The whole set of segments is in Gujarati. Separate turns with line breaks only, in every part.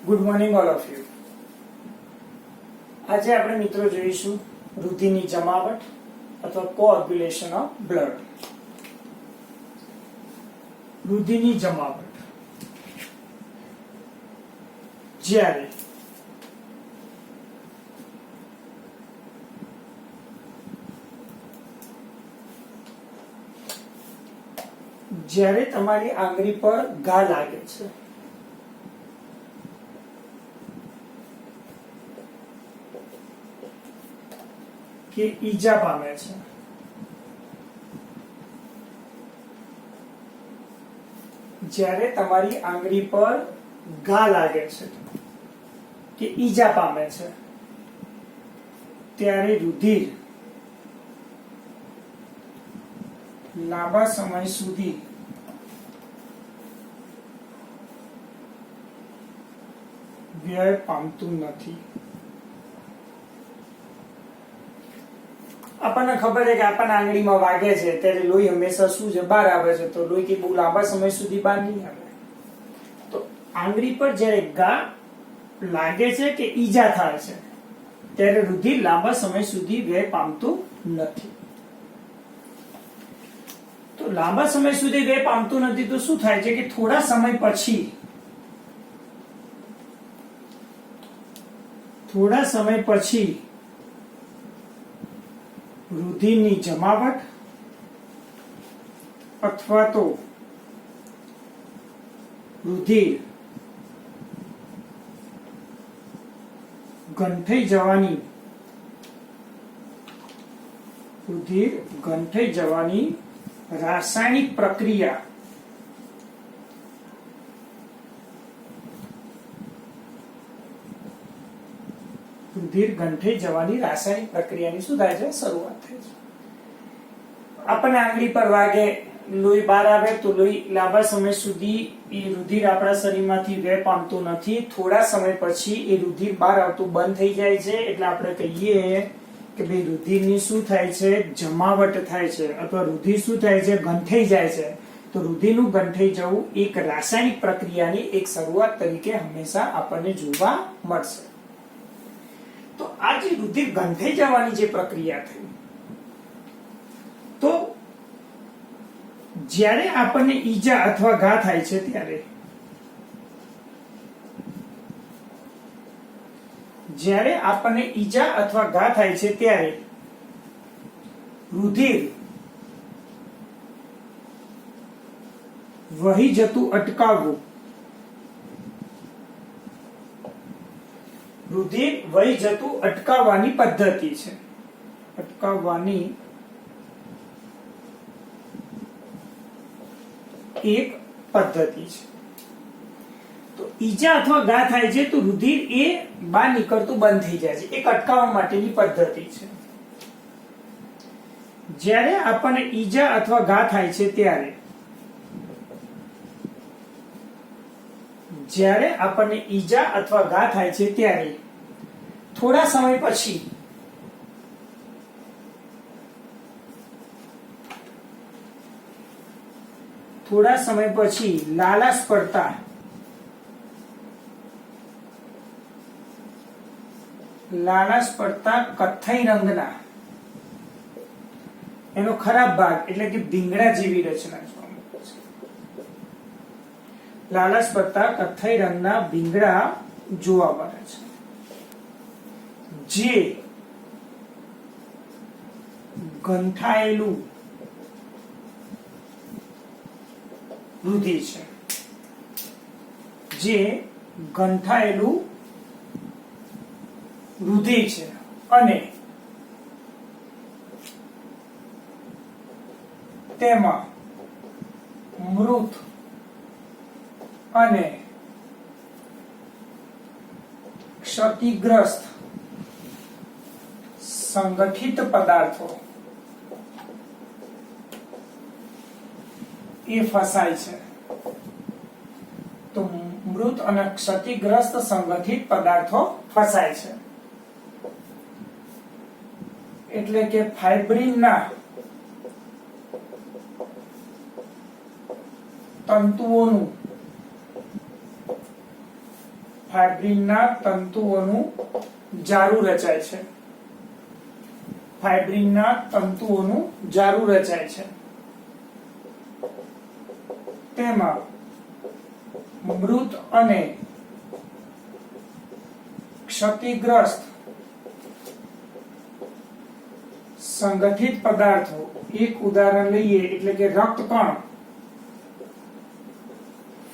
Good morning all of you. આજે આપણે મિત્રો જોઈશું રુધિરની જમાવટ અથવા કોઆગ્યુલેશન ઓફ બ્લડ. રુધિરની જમાવટ જ્યારે તમારી આંગળી પર ઘા લાગે છે કે ઈજા પામે છે, જ્યારે તમારી આંગળી પર ઘા લાગે છે કે ઈજા પામે છે ત્યારે રુધિર લાંબા સમય સુધી વ્યય પામતું નથી. આપણને ખબર છે કે આપણને આંગળીમાં વાગે છે ત્યારે લોહી હંમેશા શું છે, બહાર આવે છે. તો લોહી કે બહુ લાંબા સમય સુધી બહાર નહીં આવે. તો આંગળી પર જ્યારે ઘા લાગે છે કે ઈજા થાય છે ત્યારે રુધિર લાંબા સમય સુધી વ્યય પામતું નથી. તો લાંબા સમય સુધી વ્યય પામતું નથી તો શું થાય છે કે થોડા સમય પછી રુધિરની જમાવટ અથવા તો રુધિર ગંઠાઈ જવાની રાસાયણિક પ્રક્રિયા રુધિર ગંઠાઈ જવાની રાસાયણિક પ્રક્રિયાની શું થાય છે, શરૂઆત થાય છે. આપણને આંગળી પર વાગે, લોહી બહાર આવે તો લોહી લાંબા સમય સુધી એ રુધિર આપણા શરીરમાંથી વ્યય પામતું નથી. થોડા સમય પછી એ રુધિર બહાર આવતું બંધ થઈ જાય છે. એટલે આપણે કહીએ કે ભાઈ રુધિરની શું થાય છે, જમાવટ થાય છે, અથવા રુધિર શું થાય છે, ગંઠાઈ જાય છે. તો રુધિરનું ગંઠાઈ જવું એક રાસાયણિક પ્રક્રિયાની એક શરૂઆત તરીકે હંમેશા આપણને જોવા મળશે. તો આ જે રુધિર ગંઠાઈ જવાની જે પ્રક્રિયા થઈ, તો જ્યારે આપણને ઈજા અથવા ઘા થાય છે ત્યારે રુધિર વહી જતું અટકાવવું, અટકાવવાની પદ્ધતિ છે. એક પદ્ધતિ છે. તો ઈજા અથવા ઘા થાય છે તો રુધિર એ બહાર નીકળતું બંધ થઈ જાય છે. એક અટકાવવા માટેની પદ્ધતિ છે. જ્યારે આપણને ઈજા અથવા ઘા થાય છે ત્યારે થોડા સમય પછી લાલાશ પડતા કથ્થઈ રંગના, એનો ખરાબ ભાગ એટલે કે ભીંગડા જેવી રચના જોવા મળે છે. લાલાશ પડતા કથ્થઈ રંગના ભીંગડા જોવા મળે છે, જે ગંઠાયેલું રુધિર છે. અને તેમાં મૃત અને ક્ષતિગ્રસ્ત સંગઠિત પદાર્થો એ ફસાય છે. તો મૃત અને ક્ષતિગ્રસ્ત સંગઠિત પદાર્થો ફસાય છે. એટલે કે ફાઇબ્રિનના તંતુઓનું ફાઇબ્રિનના તંતુઓનું જારું રચાય છે. ફાઇબ્રિનના તંતુઓનું જારું રચાય છે. તેમાં મૃત અને ક્ષતિગ્રસ્ત સંગઠિત પદાર્થો, એક ઉદાહરણ લઈએ એટલે કે રક્તકણ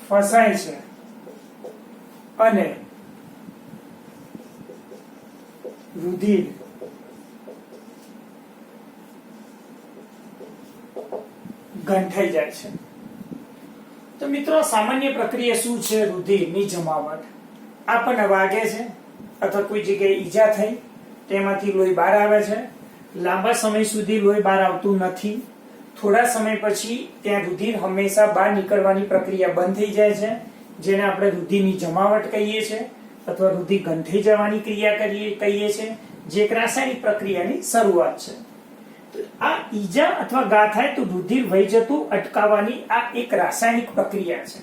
ફસાય છે અને રુધિર ગંઠાઈ જાય છે. તો મિત્રો, સામાન્ય પ્રક્રિયા શું છે? રુધિરની જમાવટ. આપણને વાગે છે અથવા કોઈ જગ્યાએ ઈજા થઈ, તેમાંથી લોહી બહાર આવે છે. લાંબા સમય સુધી લોહી બહાર આવતું નથી. થોડા સમય પછી ત્યાં રુધિર હંમેશા બહાર નીકળવાની પ્રક્રિયા બંધ થઈ જાય છે, જેને આપણે રુધિરની જમાવટ કહીએ છીએ અથવા રુધિર ગંઠાઈ જવાની ક્રિયા કહીએ છીએ, જે એક રાસાયણિક પ્રક્રિયાની શરૂઆત છે. આ ઈજા અથવા ઘા થાય તો રુધિર વહી જતું અટકાવવાની આ એક રાસાયણિક પ્રક્રિયા છે.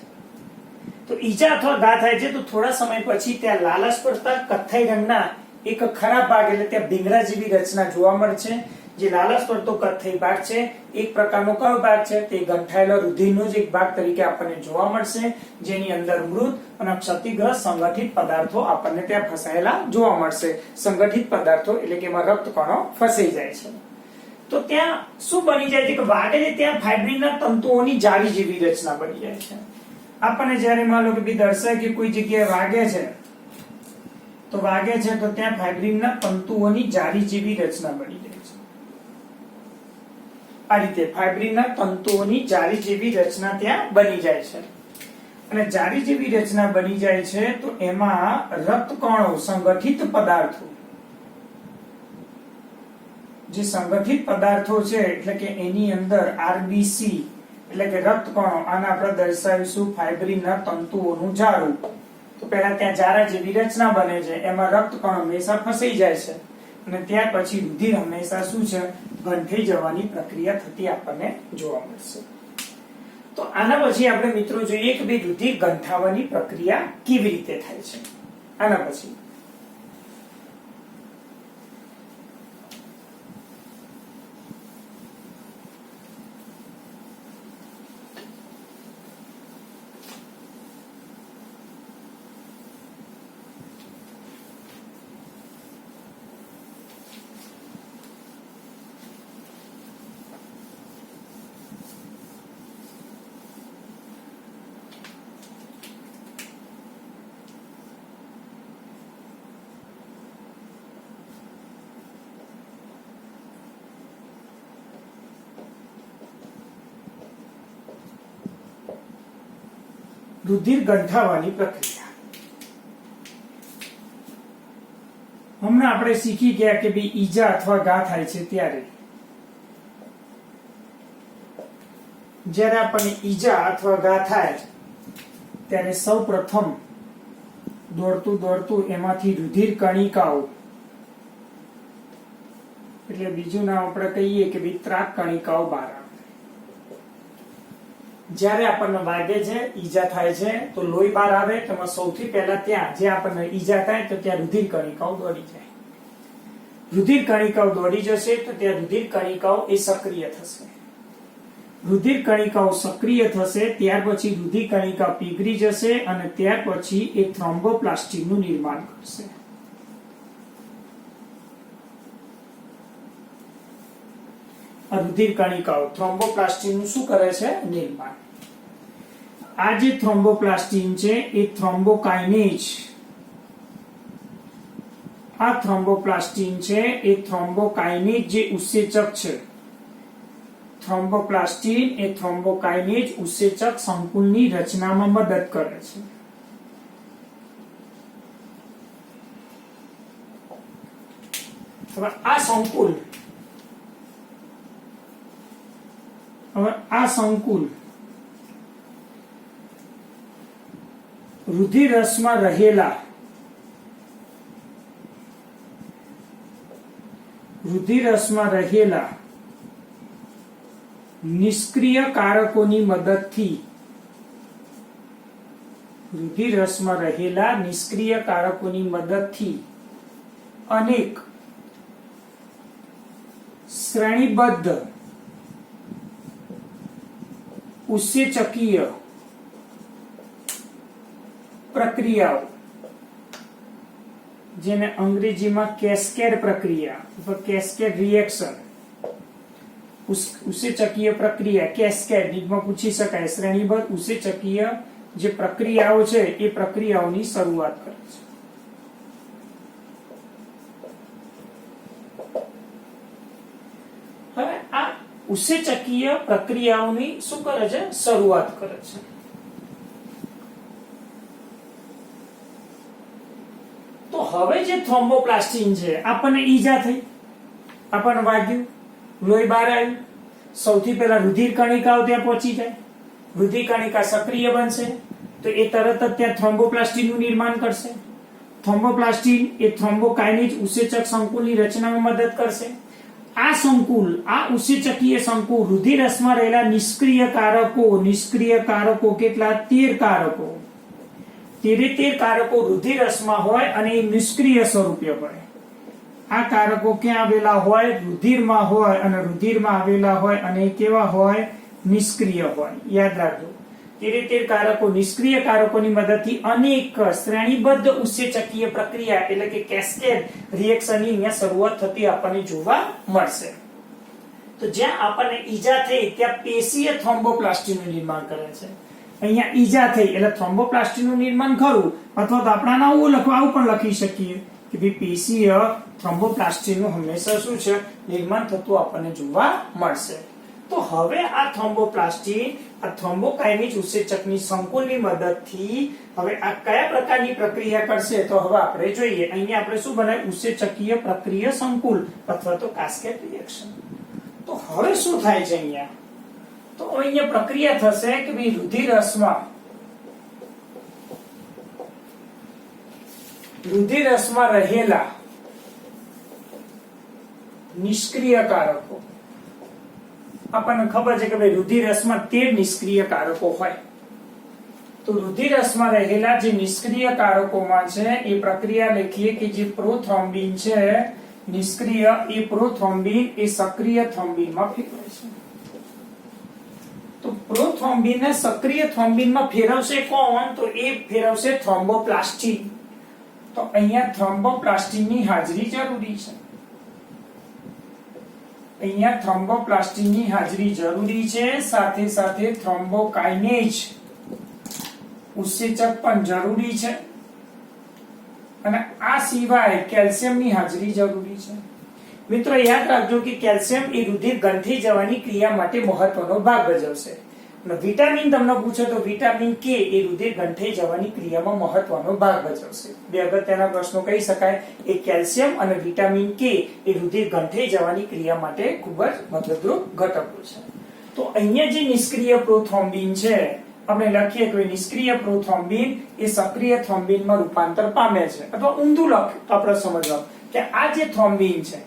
તો ઈજા અથવા ઘા થાય છે તો થોડા સમય પછી ત્યાં લાલચ પડતા કથ્થાઈ રંગના એક ખરાબ ભાગ એટલે ત્યાં ભીંગડા જેવી રચના જોવા મળશે. જે લાલચ પડતો કથ્થાઈ ભાગ છે, એક પ્રકારનો કયો ભાગ છે? તે ગંઠાયેલા રુધિરનો જ એક ભાગ તરીકે આપણને જોવા મળશે, જેની અંદર મૃત અને ક્ષતિગ્રસ્ત સંગઠિત પદાર્થો આપણને ત્યાં ફસાયેલા જોવા મળશે. સંગઠિત પદાર્થો એટલે કે એમાં રક્તકણો ફસાઈ જાય છે. તો ત્યાં શું બની જાય છે કે વાગે છે ત્યાં ફાઇબ્રિનના તંતુઓની જાળી જેવી રચના બની જાય છે. આપણને જ્યારે માન લો કે દર્શાય કે કોઈ જગ્યાએ વાગે છે તો ત્યાં ફાઇબ્રિનના તંતુઓની જાળી જેવી રચના બની જાય છે. આ રીતે ફાઇબ્રિનના તંતુઓની જાળી જેવી રચના ત્યાં બની જાય છે. અને જાળી જેવી રચના બની જાય છે તો એમાં રક્તકણો, સંગઠિત પદાર્થો, જે સંગઠિત પદાર્થો છે એટલે કે એની અંદર આરબીસી એટલે કે રક્તકણો, આને આપણે દર્શાવીશું ફાઇબ્રિનના તંતુઓનું જાળું. તો પહેલા ત્યાં જારા જેવી રચના બને છે, એમાં રક્તકણો હંમેશા ફસાઈ જાય છે અને ત્યાર પછી રુધિર હંમેશા શું છે? ગંઠાઈ જવાની પ્રક્રિયા થતી આપણને જોવા મળશે. તો આના પછી આપણે મિત્રો જોઈએ કે ભાઈ રુધિર ગંઠાવાની પ્રક્રિયા કેવી રીતે થાય છે. આના પછી રુધિર ગંઠાવાની પ્રક્રિયા. હમણાં આપણે શીખી ગયા કે ભાઈ ઈજા અથવા ઘા થાય છે ત્યારે જ્યારે આપણને ઈજા અથવા ઘા થાય ત્યારે સૌપ્રથમ દોડતું એમાંથી રુધિર કણિકાઓ, એટલે બીજું નામ આપણે કહીએ કે ભાઈ ત્રાક કણિકાઓ બહાર આવે. જ્યારે આપણને વાગે છે, ઈજા થાય છે તો લોહી બહાર આવે, તેમાં સૌથી પહેલા ત્યાં જે આપણને ઈજા થાય તો ત્યાં રુધિર કણિકાઓ દોડી જાય. રુધિર કણિકાઓ દોડી જશે તો ત્યાં રુધિર કણિકાઓ એ સક્રિય થશે. રુધિર કણિકાઓ સક્રિય થશે ત્યાર પછી રુધિર કણિકા પીગળી જશે અને ત્યાર પછી એ થ્રોમ્બોપ્લાસ્ટિનનું નિર્માણ કરશે. રુધિર કણિકાઓ થ્રોમ્બોપ્લાસ્ટિનનું શું કરે છે? નિર્માણ. આ જે થ્રોમ્બોપ્લાસ્ટિન છે એ થ્રોમ્બોકાઇનેજ, આ થ્રોમ્બોપ્લાસ્ટિન છે એ થ્રોમ્બોકાઇનેજ જે ઉત્સેચક છે, થ્રોમ્બોપ્લાસ્ટિન એ થ્રોમ્બોકાઇનેજ ઉત્સેચક સંકુલની રચનામાં મદદ કરે છે. હવે આ સંકુલ રુધિર રસમાં રહેલા નિષ્ક્રિય કારકોની મદદથી રુધિર રસમાં રહેલા નિષ્ક્રિય કારકોની મદદથી અનેક શ્રેણીબદ્ધ ઉત્સેચકીય પ્રક્રિયાઓ, જેને અંગ્રેજીમાં કેસ્કેડ પ્રક્રિયા અથવા કેસ્કેડ રિએક્શન, ઉત્સેચકીય પ્રક્રિયા કેસ્કેડ માં પૂછી શકાય, શ્રેણીબદ્ધ ઉત્સેચકીય જે પ્રક્રિયાઓ છે એ પ્રક્રિયાઓની શરૂઆત કરે છે. હવે આ ઉત્સેચકીય પ્રક્રિયાઓની શું કરે છે? શરૂઆત કરે છે. તો હવે જે થ્રોમ્બોપ્લાસ્ટિન છે, આપણને ઈજા થઈ, આપણને વાગ્યું, લોહી બહાર આવ્યું, સૌથી પહેલા રુધિર કણિકાઓ ત્યાં પહોંચી જાય, રુધિર કણિકા સક્રિય બનશે તો એ તરત જ ત્યાં થ્રોમ્બોપ્લાસ્ટિનનું નિર્માણ કરશે. થ્રોમ્બોપ્લાસ્ટિન એ થ્રોમ્બોકાઇનેજ ઉત્સેચક સંકુલની રચનામાં મદદ કરશે. આ સંકુલ, આ ઉત્સેચકીય સંકુલ રુધિર રસમાં રહેલા નિષ્ક્રિય કારકો કેટલા? 13 કારકો. 13 કારકો રુધિર રસમાં હોય અને એ નિષ્ક્રિય સ્વરૂપે હોય. આ કારકો ક્યાં આવેલા હોય? રુધિરમાં હોય, અને રુધિરમાં આવેલા હોય અને કેવા હોય? નિષ્ક્રિય હોય. યાદ રાખજો, 13 કારકો નિષ્ક્રિય કારકોની મદદથી અનેક શ્રેણીબદ્ધ ઉત્સેચકીય પ્રક્રિયા એટલે કે કેસ્કેડ રિએક્શનની અહીંયા શરૂઆત થતી આપણને જોવા મળશે. તો જ્યાં આપણને ઈજા થઈ ત્યાં પેશીય થ્રોમ્બોપ્લાસ્ટિનનું નિર્માણ કરે છે. અહીંયા ઈજા થઈ એટલે થ્રોમ્બોપ્લાસ્ટિનનું નિર્માણ ખરું, અથવા તો આપણે આવું પણ લખી શકીએ કે ભાઈ પેશીય થ્રોમ્બોપ્લાસ્ટિનનું હંમેશા શું છે? નિર્માણ થતું આપણને જોવા મળશે. તો હવે આ થ્રોમ્બોપ્લાસ્ટિન આ થ્રોમ્બોકાઇનેજ ઉત્સેચકની સંકુલની મદદથી હવે આ કયા પ્રકારની પ્રક્રિયા કરશે? તો હવે આપણે જોઈએ. અહીંયા આપણે શું બનાવ્યું? ઉત્સેચકીય પ્રક્રિયા સંકુલ અથવા તો કાસ્કેડ રિએક્શન. તો હવે શું થાય છે અહીંયા? તો અહીંયા પ્રક્રિયા થશે કે ભાઈ રુધિર રસમાં રહેલા નિષ્ક્રિય કારકો, આપણને ખબર છે કે ભાઈ રુધિર રસમાં 13 નિષ્ક્રિય કારકો હોય. તો રુધિર રસમાં રહેલા જે નિષ્ક્રિય કારકોમાં છે એ પ્રક્રિયા લખીએ કે જે પ્રોથ્રોમ્બિન છે નિષ્ક્રિય, એ પ્રોથ્રોમ્બિન એ સક્રિય થ્રોમ્બિનમાં ફેરવાય છે. તો પ્રોથ્રોમ્બિનને સક્રિય થ્રોમ્બિનમાં ફેરવશે કોણ? તો એ ફેરવશે થ્રોમ્બોપ્લાસ્ટિન. તો અહીંયા થ્રોમ્બોપ્લાસ્ટિનની હાજરી જરૂરી છે. અહીંયા થ્રોમ્બોપ્લાસ્ટિનની હાજરી જરૂરી છે, સાથે સાથે થ્રોમ્બોકાઇનેજ ઉત્સેચક પણ જરૂરી છે, અને આ સિવાય કેલ્શિયમની હાજરી જરૂરી છે. મિત્રો યાદ રાખજો કે કેલ્શિયમ એ રુધિર ગંઠાઈ જવાની ક્રિયા માટે મહત્વનો ભાગ ભજવશે. અને વિટામિન તમને પૂછે તો વિટામિન કે એ રુધિર ગંઠાઈ જવાની ક્રિયામાં મહત્વનો ભાગ ભજવશે. બે અગત્યના પ્રશ્નો કહી શકાય, એ કેલ્શિયમ અને વિટામિન કે એ રુધિર ગંઠાઈ જવાની ક્રિયા માટે ખૂબ જ મદદરૂપ ઘટકો છે. તો અહીંયા જે નિષ્ક્રિય પ્રોથ્રોમ્બિન છે, આપણે લખીએ કે નિષ્ક્રિય પ્રોથ્રોમ્બિન એ સક્રિય થ્રોમ્બિનમાં રૂપાંતર પામે છે. અથવા ઊંધું આપણે સમજવાનું કે આ જે થ્રોમ્બિન છે,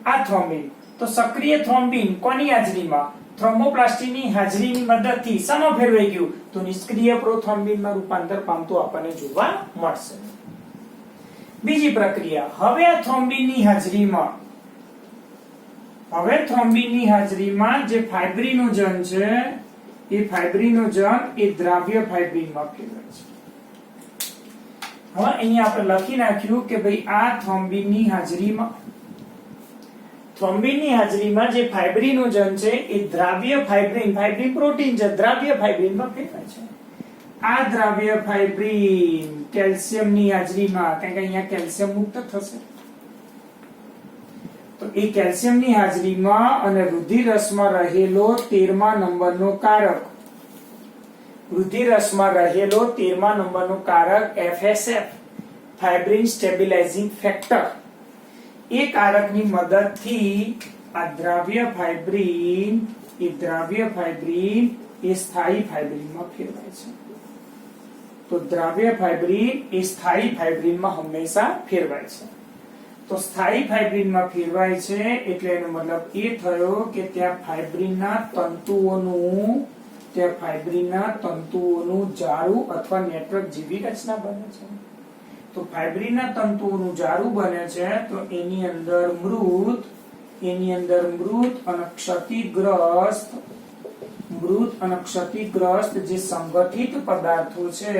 આ થ્રોમ્બિન તો સક્રિય થ્રોમ્બિન કોની હાજરીમાં? થ્રોમ્બોપ્લાસ્ટિનની હાજરીની મદદથી શામાં ફેરવાઈ ગયું? તો નિષ્ક્રિય પ્રોથ્રોમ્બિનમાં રૂપાંતર પામતું આપણને જોવા મળશે. બીજી પ્રક્રિયા, હવે આ થ્રોમ્બિનની હાજરીમાં જે ફાઇબ્રિનોજન છે એ ફાઇબ્રિનોજન એ દ્રાવ્ય ફાઇબ્રિનમાં ફેરવાય છે. હવે અહીંયા આપણે લખી નાખ્યું કે ભાઈ આ થ્રોમ્બિનની હાજરીમાં જે ફાઇબ્રિનોજન છે એ દ્રાવ્ય ફાઇબ્રિન પ્રોટીન છે, દ્રાવ્ય ફાઇબ્રિનમાં ફેરવાય છે. આ દ્રાવ્ય ફાઇબ્રિન કેલ્શિયમની હાજરીમાં, કારણ કે અહીંયા કેલ્શિયમ મુક્ત થશે, તો એ કેલ્શિયમની હાજરીમાં અને રુધિર રસમાં રહેલો 13મા નંબરનો કારક, FSF ફાઇબ્રિન સ્ટેબિલાઇઝિંગ ફેક્ટર, એ કારકની મદદથી આ દ્રાવ્ય ફાઇબ્રિન એ સ્થાયી ફાઇબ્રિનમાં ફેરવાય છે. તો દ્રાવ્ય ફાઇબ્રિન એ સ્થાયી ફાઇબ્રિનમાં હંમેશા ફેરવાય છે. તો સ્થાયી ફાઇબ્રિનમાં ફેરવાય છે એટલે એનો મતલબ એ થયો કે ત્યાં ફાઇબ્રિનના તંતુઓનું ત્યાં ફાઇબ્રિનના તંતુઓનું જાળું અથવા નેટવર્ક જેવી રચના બને છે. તો ફાઇબ્રિનના તંતુઓનું જાળું બને છે તો એની અંદર મૃત અને ક્ષતિગ્રસ્ત જે સંગઠિત પદાર્થો છે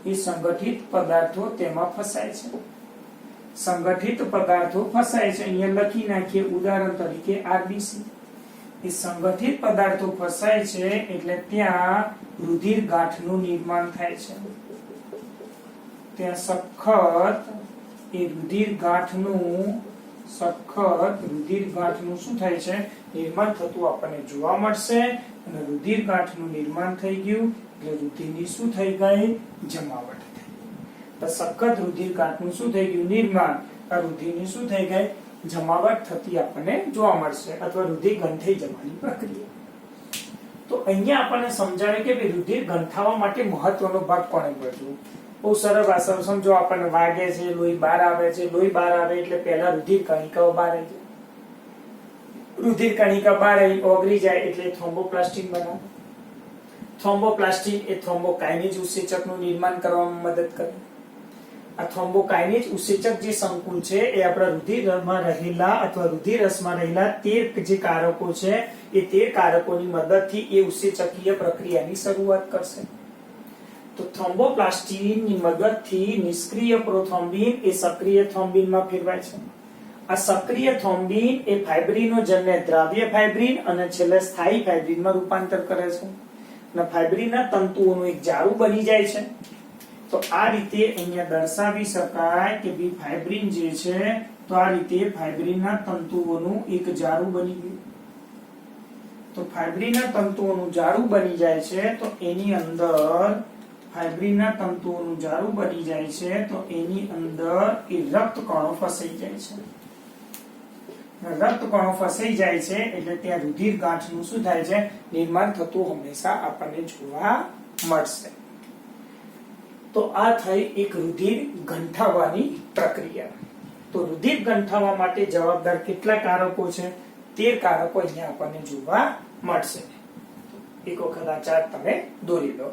એ સંગઠિત પદાર્થો તેમાં ફસાય છે. સંગઠિત પદાર્થો ફસાય છે, અહીંયા લખી નાખીએ ઉદાહરણ તરીકે આરબીસી. એ સંગઠિત પદાર્થો ફસાય છે એટલે ત્યાં રુધિર ગાંઠનું નિર્માણ થાય છે. ત્યાં સખત રુધિર ગાંઠનું શું થાય છે, નિર્માણ થતું આપણને જોવા મળશે. અને રુધિર ગાંઠનું નિર્માણ થઈ ગયું એટલે રુધિરની શું થઈ ગઈ, જમાવટ થઈ. તો સખત રુધિર ગાંઠનું શું થઈ ગયું, નિર્માણ. આ રુધિરની શું થઈ ગઈ, જમાવટ થતી આપણને જોવા મળશે, અથવા રુધિર ગંઠાઈ જવાની પ્રક્રિયા. તો અહીંયા આપણને સમજાવે કે રુધિર ગંઠાવા માટે મહત્વનો ભાગ કોણે ભજવ્યો. બહુ સરળ ભાષામાં સમજો. આપણને વાગે છે, લોહી બહાર આવે છે. લોહી બહાર આવે એટલે પહેલા રુધિર કણિકાઓ બહાર આવી જાય. રુધિર કણિકા બહાર ઓગળી જાય એટલે થ્રોમ્બોપ્લાસ્ટિન બનાવે. થ્રોમ્બોપ્લાસ્ટિન એ થ્રોમ્બોકાઇનેજ ઉત્સેચકનું નિર્માણ કરવામાં મદદ કરે. આ થ્રોમ્બોકાઇનેજ ઉત્સેચક જે સંકુલ છે એ આપણા રુધિરમાં રહેલા અથવા રુધિર રસમાં રહેલા 13 જે કારકો છે એ 13 કારકોની મદદથી એ ઉત્સેચકીય પ્રક્રિયાની શરૂઆત કરશે. તો થ્રોમ્બોપ્લાસ્ટિનની મદદથી નિષ્ક્રિય પ્રોથ્રોમ્બિન એ સક્રિય થ્રોમ્બિનમાં ફેરવાય છે. આ સક્રિય થ્રોમ્બિન એ ફાઇબ્રિનોજનને દ્રાવ્ય ફાઇબ્રિન અને છેલ્લે સ્થાયી ફાઇબ્રિનમાં રૂપાંતર કરે છે. અને ફાઇબ્રિનના તંતુઓનું એક જાળું બની જાય છે. તો આ રીતે અહીંયા દર્શાવી શકાય કે ભઈ ફાઇબ્રિન જે છે તો આ રીતે ફાઇબ્રિનના તંતુઓનું એક જાળું બની ગયું. તો ફાઇબ્રિનના તંતુઓનું જાળું બની જાય છે તો એની અંદર ફાઇબ્રિનના તંતુઓનું જાળું બની જાય છે તો એની અંદર એ રક્તકણો ફસાઈ જાય છે. રક્તકણો ફસાઈ જાય છે એટલે ત્યાં રુધિર ગાંઠનું શું થાય છે, નિર્માણ થતું હંમેશા આપણને જોવા મળશે. તો આ થઈ એક રુધિર ગંઠાવવાની પ્રક્રિયા. તો રુધિર ગંઠાવવા માટે જવાબદાર કેટલા કારકો છે, 13 કારકો અહીંયા આપણને જોવા મળશે. એક વખત આ ચાર્ટ તમે દોરી લો.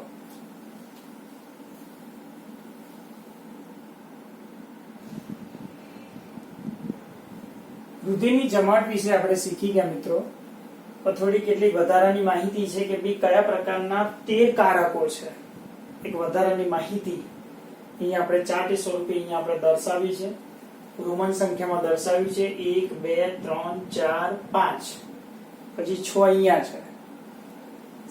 રુધિરની જમાવટ વિશે આપણે શીખી ગયા મિત્રો. થોડી કેટલીક વધારાની માહિતી છે કે ભઈ કયા પ્રકારના 13 કારકો છે. એક વધારાની માહિતી અહીંયા આપણે ચાર્ટ સ્વરૂપે અહીંયા આપણે દર્શાવી છે, રોમન સંખ્યામાં દર્શાવી છે. 1 2 3 4 5, પછી 6 અહીંયા છે,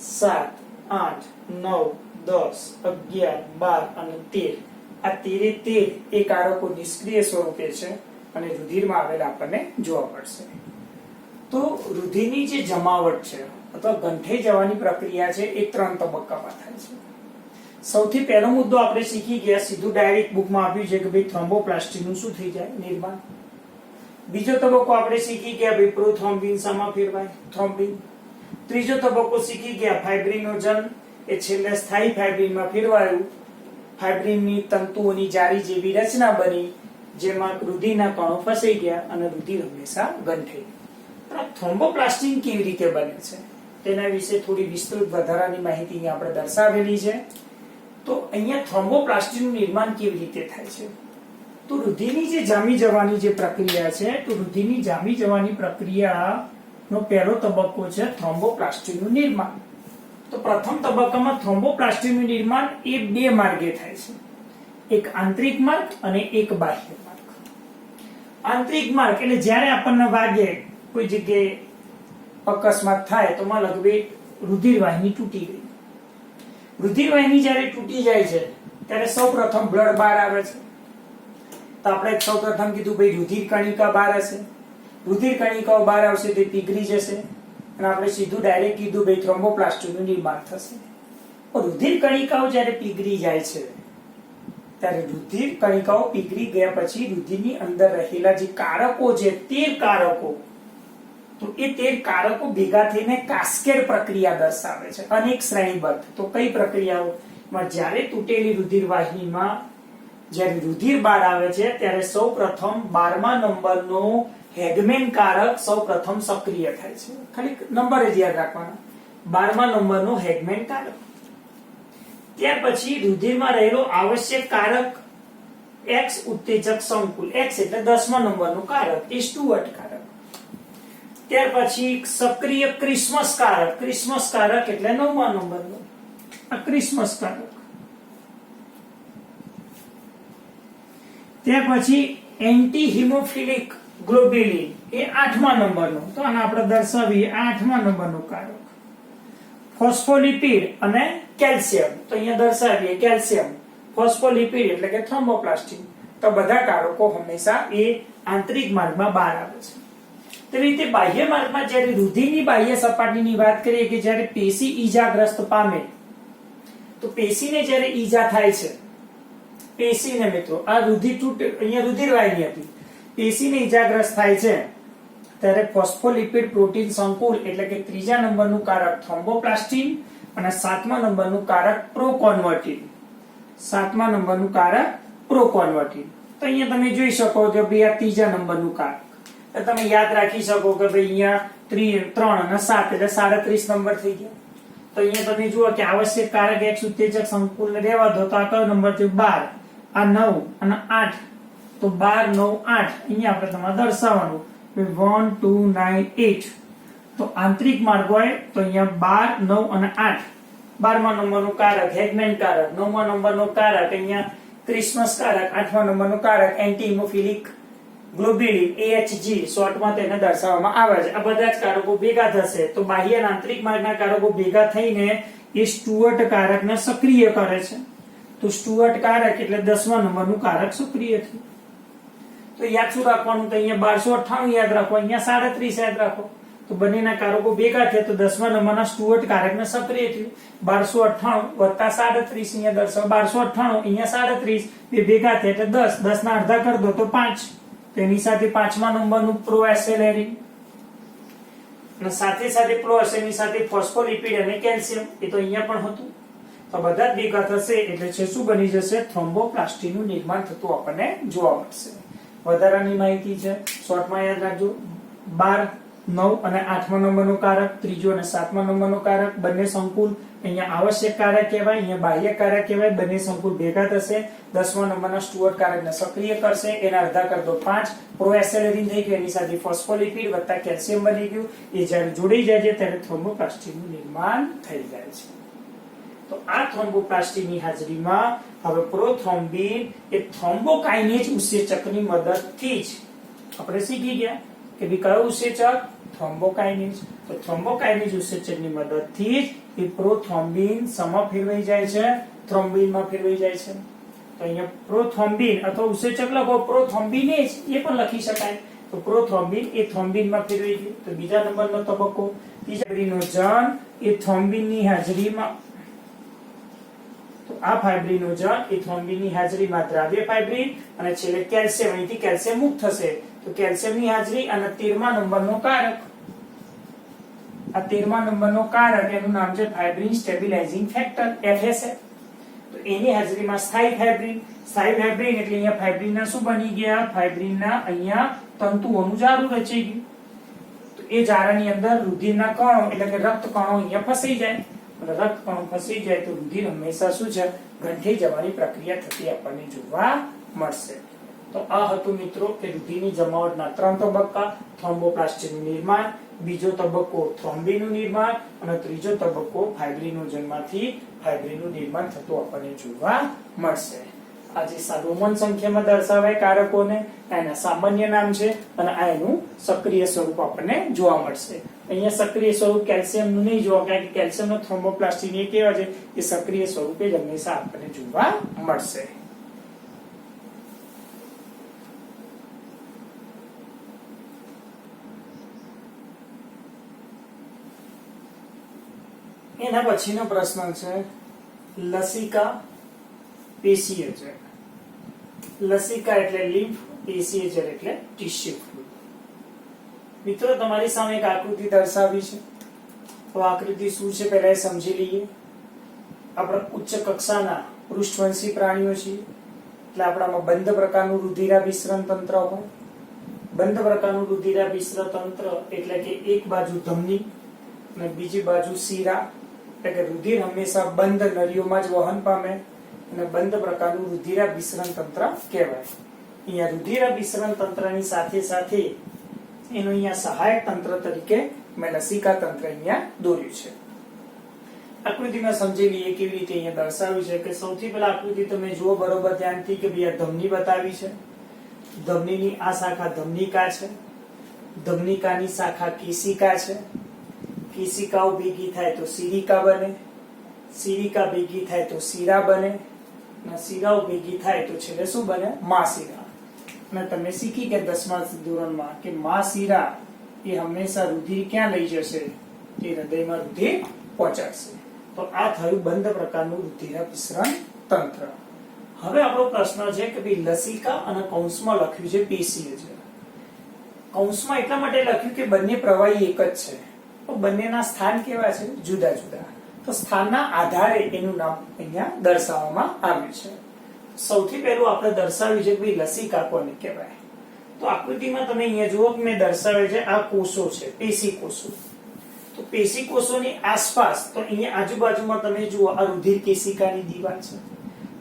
7 8 9 10 11 12 અને 13. આ 13 એ કારકો નિષ્ક્રિય સ્વરૂપે છે અને રુધિરમાં આવેલા આપણને જોવા પડશે. તો રુધિરની જે જમાવટ છે અથવા ગંઠાઈ જવાની પ્રક્રિયા છે એ 3 તબક્કામાં થાય છે. સૌથી પહેલો મુદ્દો આપણે શીખી ગયા, સીધું ડાયરેક્ટ બુકમાં આપ્યું છે કે ભાઈ થ્રોમ્બોપ્લાસ્ટિનનું શું થઈ જાય, નિર્માણ. બીજો તબક્કો આપણે શીખી ગયા ભાઈ પ્રોથ્રોમ્બિન શામાં ફેરવાય, થ્રોમ્બિન. ત્રીજો તબક્કો શીખી ગયા ફાઇબ્રિનોજન એ છેલ્લે સ્થાયી ફાઇબ્રિનમાં ફેરવાયું. ફાઇબ્રિનની તંતુઓની જાળી જેવી રચના બની જેમાં રુધિરના કણો ફસાઈ ગયા અને રુધિર હંમેશા ગંઠાઈ. થ્રોમ્બોપ્લાસ્ટિન કેવી રીતે બને છે તેના વિશે થોડી વિસ્તૃત વધારાની માહિતી આપણે દર્શાવેલી છે. તો અહીંયા થ્રોમ્બોપ્લાસ્ટિનનું નિર્માણ કેવી રીતે થાય છે, તો રુધિરની જે જામી જવાની જે પ્રક્રિયા છે, તો રુધિરની જામી જવાની પ્રક્રિયાનો પહેલો તબક્કો છે થ્રોમ્બોપ્લાસ્ટિનનું નિર્માણ. તો પ્રથમ તબક્કામાં થ્રોમ્બોપ્લાસ્ટિનનું નિર્માણ એ 2 માર્ગે થાય છે, એક આંતરિક માર્ગ અને એક બાહ્ય માર્ગ. આંતરિક માર્ગ એટલે જ્યારે આપણને વાગે, કોઈ જગ્યાએ અકસ્માત થાય તો માં લગભગ રુધિર વાહિની તૂટી ગઈ. રુધિર વાહિની જ્યારે તૂટી જાય છે ત્યારે સૌપ્રથમ બ્લડ બહાર આવે છે. તો આપણે સૌપ્રથમ કીધું ભાઈ રુધિર કણિકા બહાર હશે, રુધિર કણિકાઓ બહાર આવશે તે પીગળી જશે અને આપણે સીધું ડાયરેક્ટ કીધું ભાઈ થ્રોમ્બોપ્લાસ્ટિનનું નિર્માણ થશે. રુધિર કણિકાઓ જ્યારે પીગળી જાય છે ત્યારે રુધિર કણિકાઓ પીગળી ગયા પછી રુધિરની અંદર રહેલા જે કારકો છે 13 કારકો, તો એ 13 કારકો ભેગા થઈને કાસ્કેડ પ્રક્રિયા દર્શાવે છે, અનેક શ્રેણીબદ્ધ. તો કઈ પ્રક્રિયાઓમાં જ્યારે તૂટેલી રુધિર વાહિનીમાં જ્યારે રુધિર બહાર આવે છે ત્યારે સૌપ્રથમ 12મા નંબરનો હેગમેન કારક સૌપ્રથમ સક્રિય થાય છે. ખાલી નંબર જ યાદ રાખવાના. 12મા નંબરનો હેગમેન કારક. ત્યાર પછી રુધિરમાં રહેલો આવશ્યક કારક X ઉત્તેજક સંકુલ. X એટલે 10મા નંબરનું કારક એ સ્ટુઅર્ટ કારક. ત્યાર પછી સક્રિય ક્રિસ્મસ કારક. ક્રિસ્મસ કારક એટલે 9મા નંબરનું આ ક્રિસ્મસ કારક. ત્યાર પછી એન્ટી હિમોફિલિક ગ્લોબ્યુલિન એ 8મા નંબરનું, તો આને આપણે દર્શાવીએ 8મા નંબરનું કારક. ફોસ્ફોલિપિડ અને કેલ્શિયમ, તો અહીંયા દર્શાવીએ કેલ્શિયમ. ફોસ્ફોલિપિડ એટલે કે થ્રોમ્બોપ્લાસ્ટિન. તો બધા કારકો હંમેશા એ આંતરિક માર્ગમાં બહાર આવે છે. તેવી રીતે બાહ્ય માર્ગમાં જ્યારે રુધિરની બાહ્ય સપાટીની વાત કરીએ કે જ્યારે પેશી ઈજાગ્રસ્ત પામે, તો પેશીને જ્યારે ઈજા થાય છે, પેશીને મિત્રો આ રુધિર તૂટે, અહીંયા રુધિર વાહિની હતી, પેશીને ઈજાગ્રસ્ત થાય છે ત્યારે ફોસ્ફોલિપિડ પ્રોટીન સંકુલ એટલે કે 3જા નંબરનું કારક થ્રોમ્બોપ્લાસ્ટિન અને 7મા નંબરનું કારક પ્રોકોન્વર્ટિન. 7મા નંબરનું કારક પ્રોકોન્વર્ટિન. તો અહીંયા તમે જોઈ શકો કે ભાઈ આ 3જા નંબરનું કારક. તો તમે યાદ રાખી શકો કે ભાઈ અહીંયા 3 અને 7 એટલે 37 નંબર થઈ ગયા. તો અહીંયા તમે જુઓ કે આવશ્યક કારક X ઉત્તેજક સંકુલને રહેવા દો તો આ કયો નંબર થયો 12, આ 9 અને 8, તો 12 9 8 અહીંયા આપણે તમારે દર્શાવવાનું 1 2 9 8. તો આંતરિક માર્ગ હોય તો અહીંયા 12 9 અને 8. 12મા નંબરનું કારક હેગમેન કારક, 9મા નંબરનું કારક અહીંયા ક્રિસ્મસ કારક, 8મા નંબરનું કારક એન્ટી હિમોફિલિક ગ્લોબ્યુલિન AHG શોર્ટમાં તેને દર્શાવવામાં આવે છે. આ બધા જ કારકો ભેગા થશે તો બાહ્ય અને આંતરિક માર્ગના કારકો ભેગા થઈને એ સ્ટુઅર્ટ કારકને સક્રિય કરે છે. તો સ્ટુઅર્ટ કારક એટલે 10મા નંબરનું કારક સક્રિય થયું. તો યાદ શું રાખવાનું, તો અહીંયા 1298 યાદ રાખો, અહીંયા 37 યાદ રાખો. તો બંનેના કારકો ભેગા થયા તો 10મા નંબરના સ્ટુઅર્ટ કારકને સક્રિય થયું. 1298 વત્તા 37 અહીંયા દર્શાવો, 1298 અહીંયા 37 બે ભેગા થયા એટલે 10, 10 ના અડધા કરી દો તો 5. તેની સાથે 5મા નંબરનું પ્રોએસેલેરિન અને સાથે સાથે પ્રોએસેની સાથે ફોસ્ફોલિપિડ અને કેલ્શિયમ, એ તો અહીંયા પણ હતું. તો બધા જ ભેગા થશે એટલે છે શું બની જશે, થ્રોમ્બોપ્લાસ્ટિનનું નિર્માણ થતું આપણને જોવા મળશે. વધારાની માહિતી છે શોર્ટમાં યાદ રાખજો. 12 9 અને 8મા નંબરનું કારક, 3જો અને 7મા નંબરનું કારક બંને સંકુલ. અહીંયા આવશ્યક કારક કહેવાય, અહીંયા બાહ્ય કારક કહેવાય. બંને સંકુલ ભેગા થશે, 10મા નંબરના સ્ટુઅર્ટ કારકને સક્રિય કરશે, એના અડધા કર દો 5. પ્રોએસેલેરિન થઈ ગયું, એની સાથે ફોસ્ફોલિપિડ વત્તા કેલ્શિયમ બની ગયું. એ જ્યારે જોડાઈ જાય છે ત્યારે થ્રોમ્બોપ્લાસ્ટિનનું નિર્માણ થઈ જાય છે. તો આ થ્રોમ્બોપ્લાસ્ટિનની હાજરીમાં હવે પ્રોથ્રોમ્બિન એ થ્રોમ્બોકાઇનેજ ઉત્સેચકની મદદથી જ આપણે શીખી ગયા કે ભઈ કયો ઉત્સેચક, થ્રોમ્બોકાઇનેજ. તો થ્રોમ્બોકાઇનેજ ઉત્સેચકની મદદથી જ એ પ્રોથ્રોમ્બિન સમા ફેરવાઈ જાય છે, થ્રોમ્બિનમાં ફેરવાઈ જાય છે. તો અહીંયા પ્રોથ્રોમ્બિન અથવા ઉત્સેચક લખો પ્રોથ્રોમ્બિનેજ એ પણ લખી શકાય. તો પ્રોથ્રોમ્બિન એ થ્રોમ્બિનમાં ફેરવાઈ ગયું. તો બીજા નંબરનો તબક્કો, ફાઇબ્રિનોજન એ થ્રોમ્બિનની હાજરીમાં, તો આ ફાઇબ્રિનોજન એ થ્રોમ્બિનની હાજરીમાં દ્રાવ્ય ફાઇબ્રિન અને છેલ્લે કેલ્શિયમ, અહીંથી કેલ્શિયમ મુક્ત થશે. તો કેલ્શિયમની હાજરી અને 13મા નંબરનો કારક, આ 13મા નંબરનો કારક એનું નામ છે ફાઇબ્રિન સ્ટેબિલાઇઝિંગ ફેક્ટર FSF. તો એની હાજરીમાં સ્થાયી ફાઇબ્રિન, સ્થાયી ફાઇબ્રિન એટલે અહીંયા ફાઇબ્રિનના શું બની ગયા, ફાઇબ્રિનના અહીંયા તંતુઓનું જાળું રચાઈ ગયું. તો એ જાળાની અંદર રુધિરના કણો એટલે કે રક્ત કણો અહીંયા ફસાઈ જાય. રક્ત કણો ફસાઈ જાય તો રુધિર હંમેશા શું છે, ગંઠાઈ જવાની પ્રક્રિયા થતી આપણને જોવા મળશે. તો આ હતું મિત્રો કે રુધિરની જમાવટના 3 તબક્કા, થ્રોમ્બોપ્લાસ્ટિનનું નિર્માણ, બીજો તબક્કો થ્રોમ્બિનનું નિર્માણ અને ત્રીજો તબક્કો ફાઇબ્રિનોજનમાંથી ફાઇબ્રિનનું નિર્માણ થતું આપણને જોવા મળશે. આજે રોમન સંખ્યામાં દર્શાવાય કારકોને, એના સામાન્ય નામ છે અને આ એનું સક્રિય સ્વરૂપ આપણને જોવા મળશે. અહીંયા સક્રિય સ્વરૂપ કેલ્શિયમનું નહીં જોવા, કારણ કે કેલ્શિયમનો થ્રોમ્બોપ્લાસ્ટિન એ કેવા છે એ સક્રિય સ્વરૂપે જ હંમેશા આપણને જોવા મળશે. એના પછીનો પ્રશ્ન છે લસિકા પેશીયજર. લસિકા એટલે લિમ્ફ, પેશીયજર એટલે ટિશ્યુ ફ્લુઇડ. મિત્રો તમારી સામે એક આકૃતિ દર્શાવી છે. તો આકૃતિ શું છે પહેલા એ સમજી લઈએ. આપણે ઉચ્ચ કક્ષાના પૃષ્ઠવંશી પ્રાણીઓ છીએ એટલે આપણામાં બંધ પ્રકારનું રુધિરાભિસરણ તંત્ર હોય. બંધ પ્રકારનું રુધિરાભિસરણ તંત્ર એટલે કે એક બાજુ ધમની અને બીજી બાજુ શિરા, એટલે કે રુધિર હંમેશા બંધ નળીઓમાં જ વહન પામે અને બંધ પ્રકારનું રુધિરાભિસરણ તંત્ર કહેવાય. અહીંયા રુધિરાભિસરણ તંત્રની સાથે સાથે એનું અહીંયા સહાયક તંત્ર તરીકે મેં લસિકા તંત્ર અહીંયા દોર્યું છે. આકૃતિમાં સમજી લઈએ કેવી રીતે અહીંયા દર્શાવ્યું છે. કે સૌથી પહેલા આકૃતિ તમે જુઓ બરોબર ધ્યાનથી કે ભાઈ આ ધમની બતાવી છે. ધમનીની આ શાખા ધમનિકા છે, ધમનિકાની શાખા કેશિકા છે, કેશિકાઓ ભેગી થાય તો શિરિકા બને, શિરિકા ભેગી થાય તો શિરા બને, અને શિરાઓ ભેગી થાય તો છેલ્લે શું બને? મહાશિરા. અને તમે શીખી ગયા 10મા ધોરણમાં કે મહાશિરા એ હંમેશા રુધિર ક્યાં લઈ જશે? તે હૃદયમાં રુધિર પહોંચાડશે. તો આ થયું બંધ પ્રકારનું રુધિરાભિસરણ તંત્ર. હવે આપણો પ્રશ્ન છે કે ભાઈ લસિકા અને કૌંસમાં લખ્યું છે પેશીય છે. કૌંસમાં એટલા માટે લખ્યું કે બંને પ્રવાહી એક જ છે, તો બંનેના સ્થાન કેવા છે? જુદા જુદા. તો સ્થાનના આધારે એનું નામ અહીંયા દર્શાવવામાં આવ્યું છે. સૌથી પહેલું આપણે દર્શાવ્યું છે કે ભાઈ લસિકા કોને કહેવાય. તો આકૃતિમાં તમે અહીંયા જુઓ કે મેં દર્શાવ્યું છે આ કોષો છે, પેશી કોષો. તો પેશી કોષોની આસપાસ, તો અહીંયા આજુબાજુમાં તમે જુઓ આ રુધિર કેશિકાની દીવાલ છે.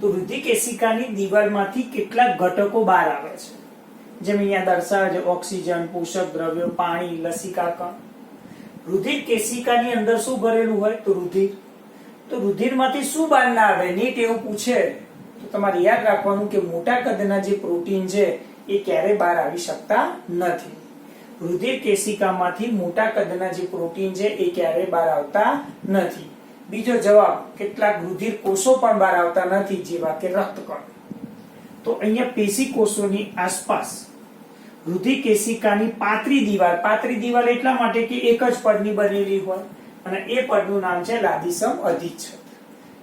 તો રુધિર કેશિકાની દીવાલમાંથી કેટલાક ઘટકો બહાર આવે છે, જેમ અહીંયા દર્શાવે છે ઓક્સિજન, પોષક દ્રવ્યો, પાણી, લસિકા કણ. રુધિર કેશિકાની અંદર શું ભરેલું હોય? તો રુધિર. તો રુધિરમાંથી શું બહાર ના આવે? નીટ એવું પૂછે તો તમારે યાદ રાખવાનું કે મોટા કદના જે પ્રોટીન છે એ ક્યારેય બહાર આવી શકતા નથી. રુધિર કેશિકામાંથી મોટા કદના જે પ્રોટીન છે એ ક્યારેય બહાર આવતા નથી. બીજો જવાબ, કેટલાક રુધિર કોષો પણ બહાર આવતા નથી, જેવા કે રક્તકણ. તો અહીંયા પેશી કોષોની આસપાસ રુધિર કેશિકાની પાતળી દીવાલ એટલા માટે કે એક જ પડની બનેલી હોય, અને એ પડનું નામ છે લાદીસમ અધિચ્છદ.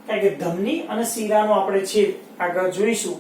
કારણ કે ધમની અને શિરાનો આપણે છેદ આગળ જોઈશું,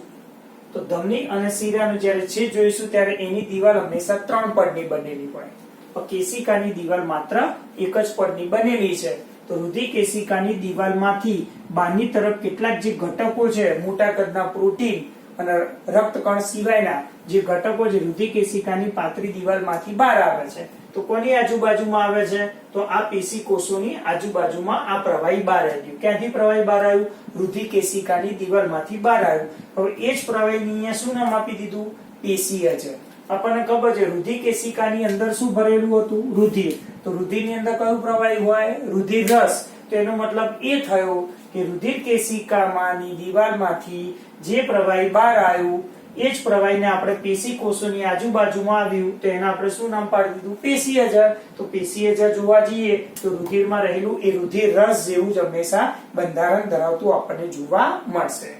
તો ધમની અને શિરાનો જ્યારે છેદ જોઈશું ત્યારે એની દીવાલ હંમેશા 3 પડની બનેલી હોય, પણ કેશિકાની દીવાલ માત્ર એક જ પડની બનેલી છે. તો રુધિર કેશિકાની દીવાલમાંથી બહારની તરફ કેટલાક જે ઘટકો છે, મોટા કદના પ્રોટીન અને રક્તકણ સિવાયના જે ઘટકો છે રુધિર કેશિકાની પાતળી દીવાલમાંથી બહાર આવે છે. તો કોની આજુબાજુમાં આવે છે? તો આ પેશી કોષોની આજુબાજુમાં આ પ્રવાહી બહાર આવ્યું. ક્યાંથી પ્રવાહી બહાર આવ્યું? રુધિર કેશિકાની દીવાલમાંથી બહાર આવ્યું. હવે એ જ પ્રવાહીને અહીંયા શું નામ આપી દીધું? પેશીય જળ. આપણને ખબર છે રુધિર કેશિકાની અંદર શું ભરેલું હતું? રુધિર. તો રુધિરની અંદર કયું પ્રવાહી હોય? રુધિર રસ. તો એનો મતલબ એ થયો કે રુધિર કેશિકામાંની દીવાલમાંથી જે પ્રવાહી બહાર આવ્યું એ જ પ્રવાહીને આપણે પેશી કોષોની આજુબાજુમાં આવ્યું, તો એને આપણે શું નામ પાડી દીધું? પેશીય જળ. તો પેશીય જળ જોવા જઈએ તો રુધિરમાં રહેલું એ રુધિર રસ જેવું જ હંમેશા બંધારણ ધરાવતું આપણને જોવા મળશે.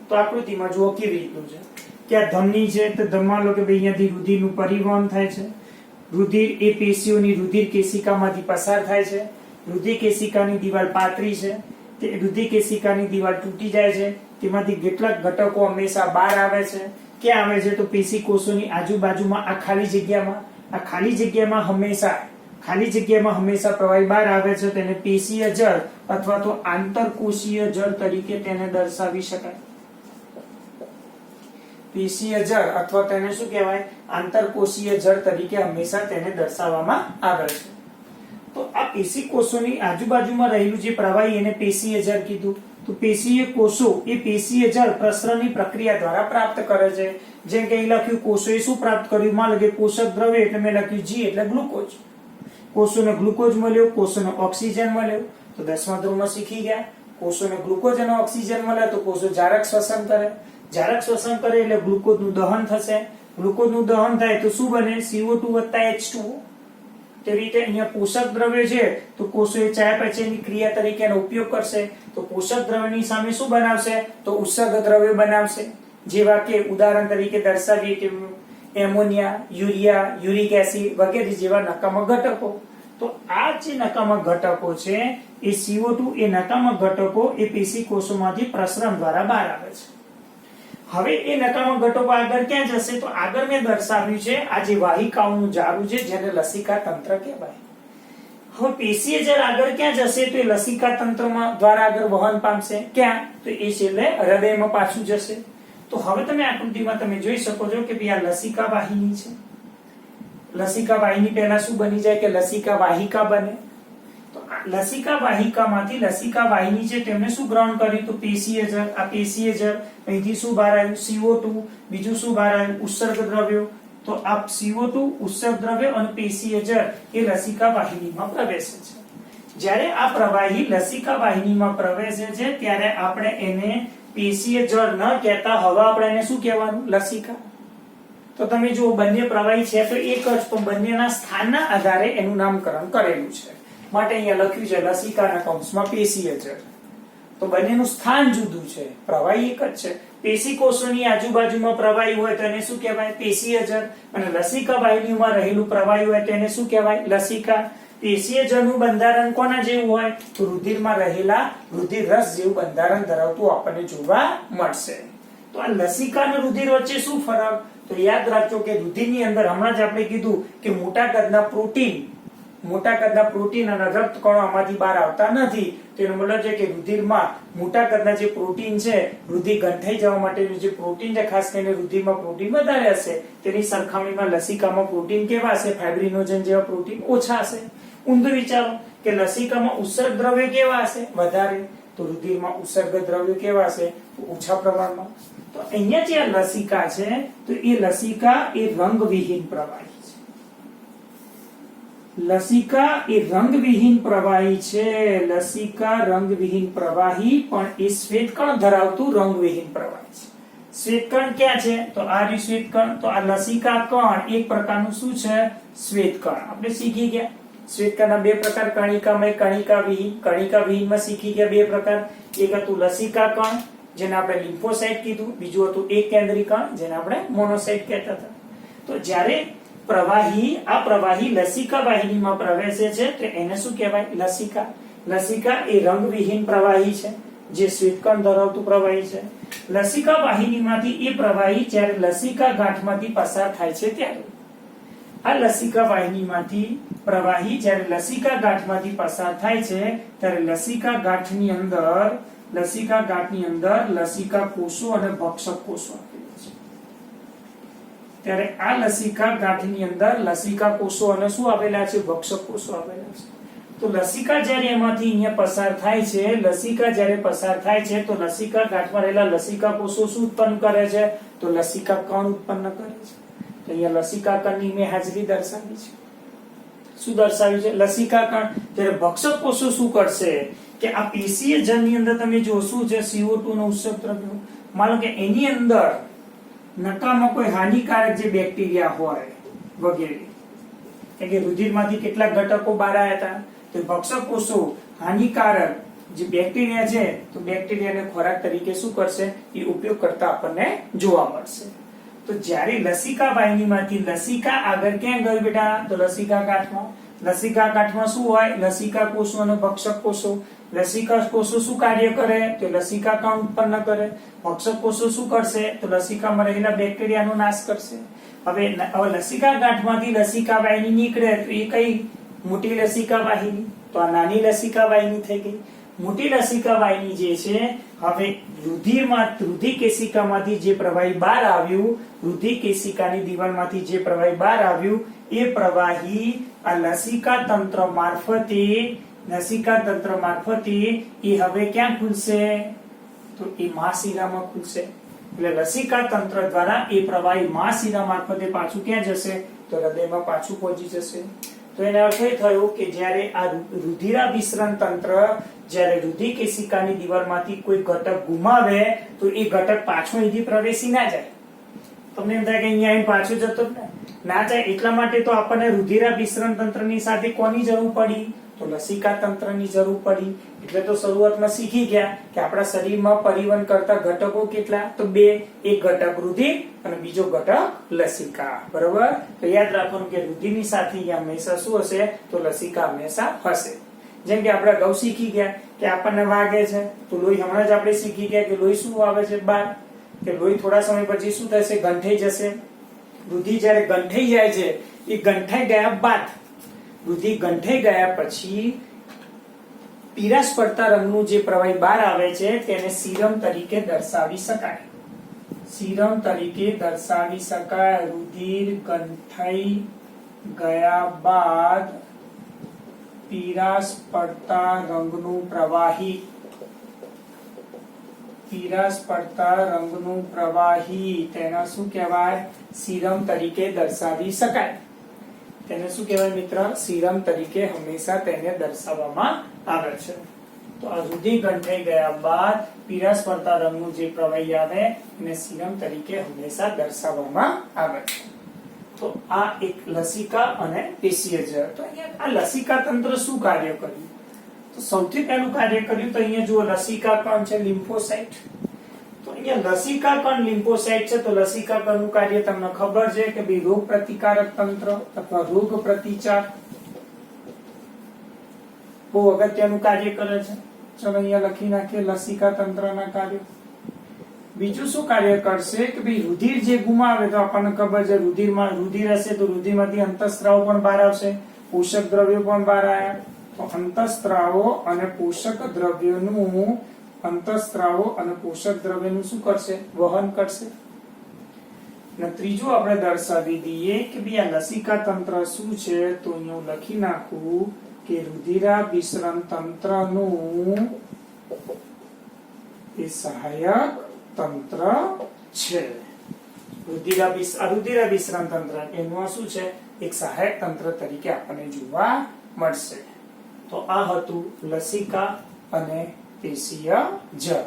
તો આકૃતિમાં જુઓ કેવી રીતનું છે કે આ ધમની છે, તો ધમમાં લો કે ભાઈ અહીંયાથી રુધિરનું પરિવહન થાય છે. રુધિર એ પેશીઓની રુધિર કેશિકામાંથી પસાર થાય છે. રુધિર કેશિકાની દીવાલ પાતળી છે, તે રુધિર કેશિકાની દીવાલ તૂટી જાય છે, તેમાંથી કેટલાક ઘટકો હંમેશા બહાર આવે છે. ક્યાં આવે છે? તો પેશી કોષોની આજુબાજુમાં આ ખાલી જગ્યામાં હંમેશા પ્રવાહી બહાર આવે છે. તેને પેશીય જળ અથવા તો આંતરકોશીય જળ તરીકે તેને દર્શાવી શકાય. પેશીય જળ અથવા તેને શું કહેવાય? આંતરકોશીય જળ તરીકે હંમેશા તેને દર્શાવવામાં આવે છે. તો આ પેશી કોષોની આજુબાજુમાં રહેલું જે પ્રવાહી એને પેશીય જળ કીધું. તો પેશીય કોષો એ પેશીય જળ પ્રસરણની પ્રક્રિયા દ્વારા પ્રાપ્ત કરે છે. જેમ કે અહીં લખ્યું કોષોએ શું પ્રાપ્ત કર્યું? માં લગે પોષક દ્રવ્ય, એટલે મેં લખ્યું G એટલે ગ્લુકોઝ. કોષોને ગ્લુકોઝ મળ્યો, કોષોને ઓક્સિજન મળ્યો. તો 10મા ધોરણમાં શીખી ગયા કોષોને ગ્લુકોઝ અને ઓક્સિજન મળે તો કોષો જારક શ્વસન કરે. જારક શ્વસન કરે એટલે ગ્લુકોઝનું દહન થશે. ગ્લુકોઝનું દહન થાય તો શું બને? CO2 + H2O. તે રીતે અહીંયા પોષક દ્રવ્ય છે તો કોષોએ ચયાપચયની ક્રિયા તરીકે એનો ઉપયોગ કરશે. તો પોષક દ્રવ્યની સામે શું બનાવશે? તો ઉત્સર્ગ દ્રવ્ય બનાવશે. જેવા કે ઉદાહરણ તરીકે દર્શાવીએ કે એમોનિયા, યુરિયા, યુરિક એસિડ વગેરે જેવા નકામા ઘટકો. તો આ જે નકામા ઘટકો છે એ CO2 એ નકામા ઘટકો એ પેશી કોષોમાંથી પ્રસરણ દ્વારા બહાર આવે છે. હવે એ નકામા ઘટકો આગળ ક્યાં જશે? તો આગળ મેં દર્શાવ્યું છે આ જે વાહિકાઓનું જાળું છે જેને લસિકા તંત્ર કહેવાય. હવે પેશીય જળ આગળ ક્યાં જશે? તો એ લસિકા તંત્રમાં દ્વારા આગળ વહન પામશે. ક્યાં? તો એ છેલ્લે હૃદયમાં પાછું જશે. તો હવે તમે આકૃતિમાં તમે જોઈ શકો છો કે ભાઈ આ લસિકા વાહિની છે. લસિકા વાહિની પહેલા શું બની જાય? કે લસિકા વાહિકા બને. તો લસિકા વાહિકામાંથી લસિકા વાહિની છે તેમને શું ગ્રહણ કર્યું તો પેશીય જળ. આ પેશીય જળ અહીંથી શું બહાર આવ્યું CO2, બીજું શું બહાર આવ્યું ઉત્સર્ગ દ્રવ્યો. તો આ CO2 ઉત્સર્ગ દ્રવ્ય અને પેશીય જળ એ લસિકા વાહિનીમાં પ્રવેશે છે. જ્યારે આ પ્રવાહી લસિકા વાહિનીમાં પ્રવેશે છે ત્યારે આપણે એને પેશીય જળ ન કહેતા હવે આપણે એને શું કહેવાનું લસિકા. તો તમે જો બંને પ્રવાહી છે તો એક જ, પણ બંનેના સ્થાનના આધારે એનું નામકરણ કરેલું છે. માટે અહીંયા લખ્યું છે લસિકાના કૌંસમાં પેશીય જળ. તો બંનેનું સ્થાન જુદું છે, પ્રવાહી એક જ છે. પેશી કોષોની આજુબાજુમાં પ્રવાહી હોય તો એને શું કહેવાય પેશીય જળ, અને લસિકા વાહિનીમાં રહેલું પ્રવાહી હોય તો એને શું કહેવાય લસિકા. પેશીય જળનું બંધારણ કોના જેવું હોય તો રુધિરમાં રહેલા રુધિર રસ જેવું બંધારણ ધરાવતું આપણને જોવા મળશે. તો આ લસિકા અને રુધિર વચ્ચે શું ફરક તો યાદ રાખજો કે રુધિરની અંદર હમણાં જ આપણે કીધું કે મોટા કદના પ્રોટીન અને રક્તકણો આમાંથી બહાર આવતા નથી. તેનો મતલબ છે કે રુધિરમાં મોટા કદના જે પ્રોટીન છે, રુધિર ગંઠાઈ જવા માટેનું જે પ્રોટીન છે, ખાસ કરીને રુધિરમાં પ્રોટીન વધારે હશે તેની સરખામણીમાં લસિકામાં પ્રોટીન કેવા હશે ફાઇબ્રિનોજન જેવા પ્રોટીન ઓછા હશે. ઊંધું વિચારો કે લસિકામાં ઉત્સર્ગ દ્રવ્ય કેવા હશે વધારે, તો રુધિરમાં ઉત્સર્ગ દ્રવ્ય કેવા હશે તો ઓછા પ્રમાણમાં. તો અહીંયા જે આ લસિકા છે તો એ લસિકા એ રંગવિહીન પ્રવાહી છે. લસિકા એ રંગવિહીન પ્રવાહી છે. લસિકા રંગવિહીન પ્રવાહી પણ એ શ્વેતકણ ધરાવતું રંગવિહીન પ્રવાહી છે. શ્વેતકણ ક્યાં છે તો આ રહ્યું શ્વેતકણ. તો આ લસિકા કણ એક પ્રકારનું શું છે શ્વેતકણ. આપણે શીખી ગયા શ્વેતકણના બે પ્રકાર, કણિકામય, કણિકાવિહીન. કણિકાવિહીનમાં શીખી ગયા બે પ્રકાર. એક હતું લસિકા કણ જેને આપણે લિમ્ફોસાઇટ કીધું, બીજું હતું એક કેન્દ્રી કણ જેને આપણે મોનોસાઇટ કહેતા હતા. તો જ્યારે આ પ્રવાહી લસિકા વાહિનીમાં પ્રવેશે છે તો એને શું કહેવાય લસિકા. લસિકા એ રંગવિહીન પ્રવાહી છે જે શ્વેતકણ ધરાવતું પ્રવાહી છે. લસિકા વાહિનીમાંથી એ પ્રવાહી જ્યારે લસિકા ગાંઠમાંથી પસાર થાય છે ત્યારે આ લસિકા વાહિનીમાંથી પ્રવાહી જ્યારે લસિકા ગાંઠમાંથી પસાર થાય છે ત્યારે લસિકા ગાંઠની અંદર લસિકા કોષો અને ભક્ષક કોષો આપેલા છે. ત્યારે આ લસિકા ગાંઠની અંદર લસિકા કોષો અને શું આવેલા છે ભક્ષક કોષો આવેલા છે. તો લસિકા જ્યારે એમાંથી અહીંયા પસાર થાય છે, લસિકા જ્યારે પસાર થાય છે તો લસિકા ગાંઠમાં રહેલા લસિકા કોષો શું ઉત્પન્ન કરે છે તો લસિકા કણ ઉત્પન્ન કરે છે. તો અહીંયા લસિકા કણની મેં હાજરી દર્શાવી છે. શું દર્શાવ્યું છે લસિકા કણ. જ્યારે ભક્ષક કોષો શું કરશે કે આ પેશીય જળની અંદર તમે જો શું છે CO2 નો ઉત્સર્ગ દ્રવ્ય, માનો કે એની અંદર નકામાં કોઈ હાનિકારક જે બેક્ટેરિયા હોય વગેરે, કે રુધિરમાંથી કેટલાક ઘટકો બહાર આવ્યા હતા તો ભક્ષક કોષો હાનિકારક જે બેક્ટેરિયા છે તો બેક્ટેરિયાને ખોરાક તરીકે શું કરશે એ ઉપયોગ કરતા આપણને જોવા મળશે. તો જ્યારે લસિકા વાહિનીમાંથી લસિકા આગળ ક્યાં ગયું બેટા તો લસિકા ગાંઠમાં. લસિકા ગાંઠમાં શું હોય લસિકા કોષો અને ભક્ષક કોષો. લસિકા કોષો શું કાર્ય કરે તો લસિકા કણ ઉત્પન્ન કરે. ભક્ષક કોષો શું કરશે તો લસિકામાં રહેલા બેક્ટેરિયાનો નાશ કરશે. હવે લસિકા ગાંઠમાંથી લસિકા વાહિની નીકળે તો એ કઈ મોટી લસિકા વાહિની, તો આ નાની લસિકા વાહિની થઈ ગઈ. મોટી લસિકા વાહિની જે છે હવે રુધિર કેશિકામાંથી જે પ્રવાહી બહાર આવ્યું, રુધિર કેશિકાની દિવાલમાંથી જે પ્રવાહી બહાર આવ્યું એ પ્રવાહી આ લસિકા તંત્ર મારફતે એ હવે ક્યાં ખુલશે તો એ મહાશિરામાં ખુલશે. એટલે લસિકા તંત્ર દ્વારા એ પ્રવાહી મહાશિરા મારફતે પાછું ક્યાં જશે તો હૃદયમાં પાછું પહોંચી જશે. તો એનો અર્થ એ થયો કે જ્યારે આ રુધિરાભિસરણ તંત્ર જ્યારે રુધિર કેશિકાની દિવાલમાંથી કોઈ ઘટક ગુમાવે તો એ ઘટક પાછો અહીંથી પ્રવેશી ના જાય. તમને એમ થાય કે અહીંયા આવીને પાછો જતો જ ના જાય. એટલા માટે તો આપણને રુધિરાભિસરણ તંત્રની સાથે કોની જરૂર પડી તો લસિકા તંત્રની જરૂર પડી. એટલે તો શરૂઆતમાં શીખી ગયા કે આપણા શરીરમાં પરિવહન કરતા ઘટકો કેટલા તો બે, એક ઘટક રુધિર અને બીજો ઘટક લસિકા. બરોબર. તો યાદ રાખવાનું કે રુધિરની સાથે અહીંયા હંમેશા શું હશે તો લસિકા હંમેશા હશે. જેમ કે આપણે અગાઉ શીખી ગયા કે આપણને વાગે છે તો લોહી હમણાં જ આપણે શીખી ગયા કે લોહી શું આવે છે બહાર, કે લોહી થોડા સમય પછી શું થશે ગંઠાઈ જશે. રુધિર જ્યારે ગંઠાઈ જાય છે એ ગંઠાઈ ગયા બાદ રુધિર ગંઠાઈ ગયા પછી પીળાશ પડતા રંગનું જે પ્રવાહી બહાર આવે છે તેને સીરમ તરીકે દર્શાવી શકાય. સીરમ તરીકે દર્શાવી શકાય. રુધિર ગંઠાઈ ગયા બાદ પીરાશ પડતા રંગનું પ્રવાહી, પીરાશ પડતા રંગનું પ્રવાહી તેને શું કહેવાય? સીરમ તરીકે દર્શાવી શકાય. તેને શું કહેવાય મિત્ર? સીરમ તરીકે હંમેશા તેને દર્શાવવામાં આવે છે. તો આ રુધિર ગંઠાઈ ગયા બાદ પીરાશ પડતા રંગનું જે પ્રવાહી આવે એને સીરમ તરીકે હંમેશા દર્શાવવામાં આવે છે. તો આ એક લસિકા અને પેશીય ઝર. તો અહીંયા આ લસિકા તંત્ર શું કાર્ય કર્યું? તો સૌથી પહેલું કાર્ય કર્યું તો અહીંયા જુઓ લસિકા કણ છે લિમ્ફોસાઇટ. તો અહીંયા લસિકા કણ લિમ્ફોસાઇટ છે. તો લસિકા કણનું કાર્ય તમને ખબર છે કે ભાઈ રોગ પ્રતિકારક તંત્ર અથવા રોગ પ્રતિચાર બહુ અગત્યનું કાર્ય કરે છે. ચલો અહીંયા લખી નાખીએ લસિકા તંત્રના કાર્યો. બીજું શું કાર્ય કરશે કે ભાઈ રુધિર જે ગુમાવે તો આપણને ખબર છે રુધિરમાં રુધિર હશે તો રુધિરમાંથી અંતઃસ્ત્રાવો પણ બહાર આવશે, પોષક દ્રવ્યો પણ બહાર આવ્યા. તો અંતઃસ્ત્રાવો અને પોષક દ્રવ્યોનું અંતઃસ્ત્રાવો અને પોષક દ્રવ્યનું શું કરશે? વહન કરશે. અને ત્રીજું આપણે દર્શાવી દઈએ કે ભાઈ આ લસિકા તંત્ર શું છે? તો અહીંયા લખી નાખું કે રુધિરાભિસરણ તંત્રનું એ સહાયક તંત્ર છે. રુધિરાભિસરણ તંત્ર એનું શું છે? એક સહાયક તંત્ર તરીકે આપણને જોવા મળશે. તો આ હતું લસિકા અને પેશીય ઝર.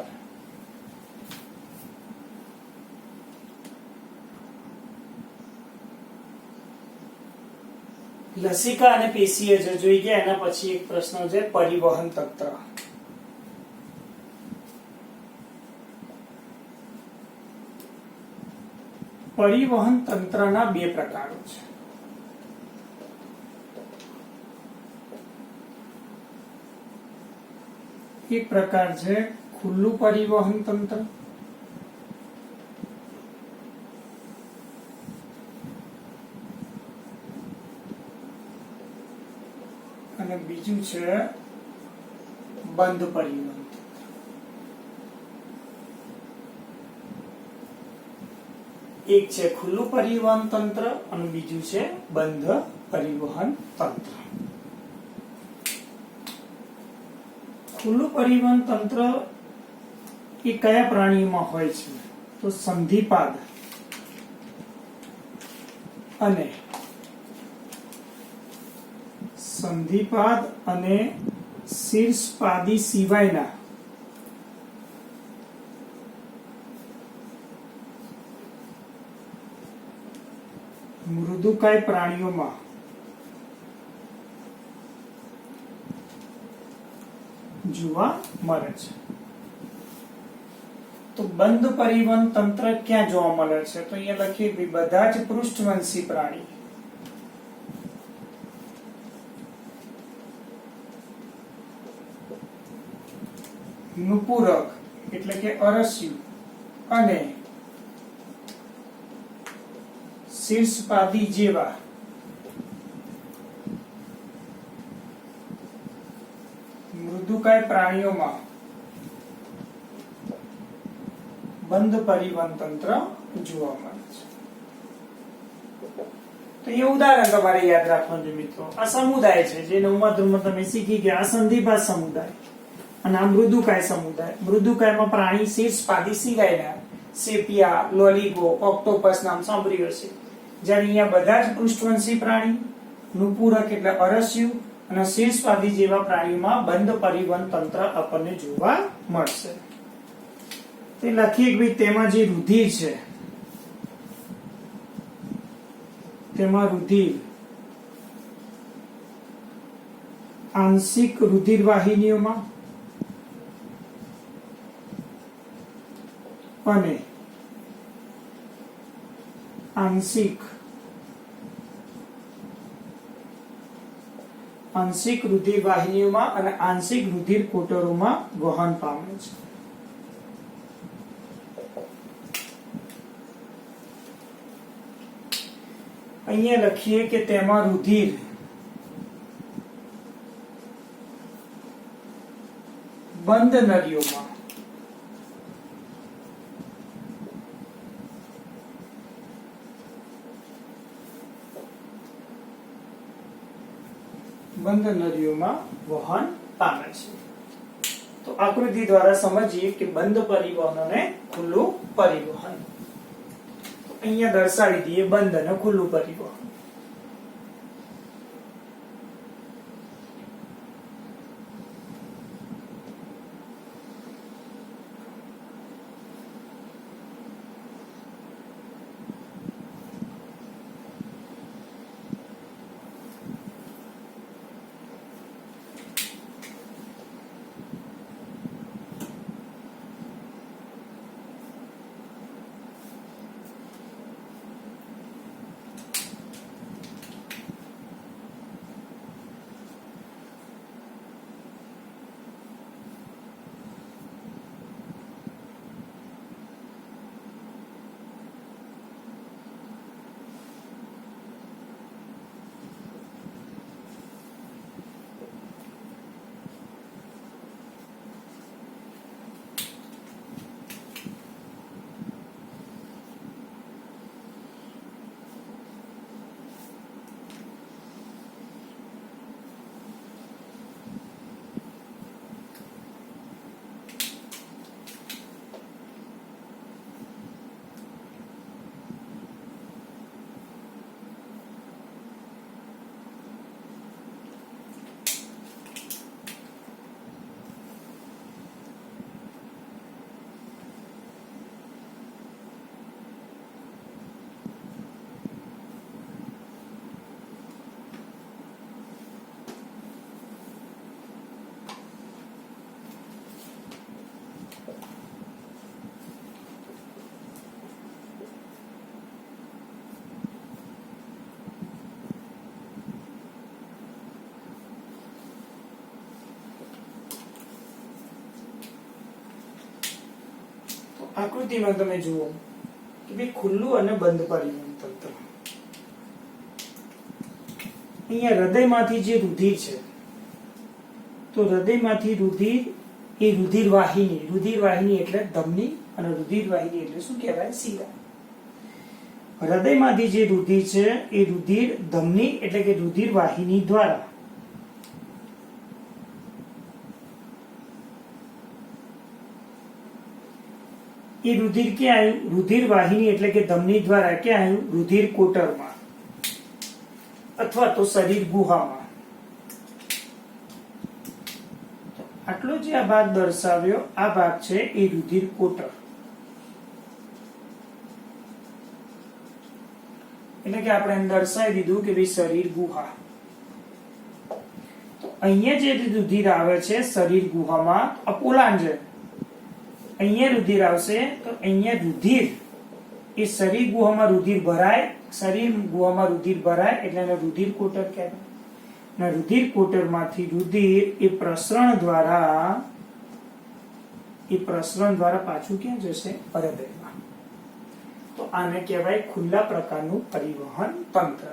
લસિકા અને પેશીય ઝર જોઈ ગયા. એના પછી એક પ્રશ્ન છે પરિવહન તંત્ર. પરિવહન તંત્રના બે પ્રકારો છે. એક પ્રકાર છે ખુલ્લું પરિવહન તંત્ર અને બીજું છે બંધ પરિવહન. એક છે ખુલ્લું પરિવહન તંત્ર અને બીજું છે બંધ પરિવહન તંત્ર. ખુલ્લું પરિવહન તંત્ર એ કયા પ્રાણીઓમાં હોય છે? તો સંધિપાદ અને શીર્ષપાદી સિવાયના મૃદુકાય પ્રાણીઓમાં જોવા મળે છે. તો બંધ પરિવહન તંત્ર ક્યાં જોવા મળે છે? તો અહીંયા લખીએ બધા જ પૃષ્ઠવંશી પ્રાણી નુપુરક એટલે કે અરસ્યુ અને શીર્ષપાદી જેવા મૃદુકાય પ્રાણીઓમાં બંધ પરિવહન તંત્ર જોવા મળે છે. તો એ ઉદાહરણ તમારે યાદ રાખવાનું છે મિત્રો. આ સમુદાય છે જે 9મા ધોરણમાં તમે શીખી ગયા. આ સંધિપાદ સમુદાય અને આ મૃદુકાય સમુદાય. મૃદુકાયમાં પ્રાણી શીર્ષપાદી સિવાયના સેપિયા, લોલીગો, ઓક્ટોપસ નામ સાંભળ્યું હશે. જ્યારે અહીંયા બધા જ પૃષ્ઠવંશી પ્રાણી, નુપુરક એટલે અરસ્યુ અને શીર્ષપાદી જેવા પ્રાણીઓમાં બંધ પરિવહન તંત્ર આપણને જોવા મળશે. તે લખીએ કે ભાઈ તેમાં જે રુધિર છે તેમાં રુધિર આંશિક રુધિર વાહિનીઓમાં અને આંશિક રુધિર વાહિનીઓમાં અને આંશિક રુધિર કોટરોમાં વહન પામે છે. અહીંયા લખીએ કે તેમાં રુધિર બંધ નળીઓમાં બંધ નળીઓમાં વહન પામે છે. તો આકૃતિ દ્વારા સમજીએ કે બંધ પરિવહન અને ખુલ્લું પરિવહન. અહીંયા દર્શાવી દઈએ બંધ અને ખુલ્લું પરિવહન. આકૃતિમાં તમે જુઓ કે ભાઈ ખુલ્લું અને બંધ પરિવહન તંત્ર. અહીંયા હૃદયમાંથી જે રુધિર છે તો હૃદયમાંથી રુધિર એ રુધિરવાહિની એટલે ધમની અને રુધિરવાહિની એટલે શું કહેવાય? શિરા. હૃદયમાંથી જે રુધિર છે એ રુધિર ધમની એટલે કે રુધિરવાહિની દ્વારા એ રુધિર ક્યાં આવ્યું? રુધિરવાહિની એટલે કે ધમની દ્વારા ક્યાં આવ્યું? રુધિર કોટરમાં અથવા તો શરીર ગુહામાં. આટલો જે આ ભાગ દર્શાવ્યો આ ભાગ છે એ રુધિર કોટર. એટલે કે આપણે દર્શાવી દીધું કે ભાઈ શરીર ગુહા. તો અહીંયા જે રુધિર આવે છે શરીર ગુહામાં અપોલાન છે. અહીંયા રુધિર આવશે તો અહીંયા રુધિર એ શરીર ગુહામાં રુધિર ભરાય, શરીર ગુહામાં રુધિર ભરાય એટલે એને રુધિર કોટર કહેવાય. અને રુધિર કોટરમાંથી રુધિર એ પ્રસરણ દ્વારા પાછું ક્યાં જશે? હૃદયમાં. તો આને કહેવાય ખુલ્લા પ્રકારનું પરિવહન તંત્ર.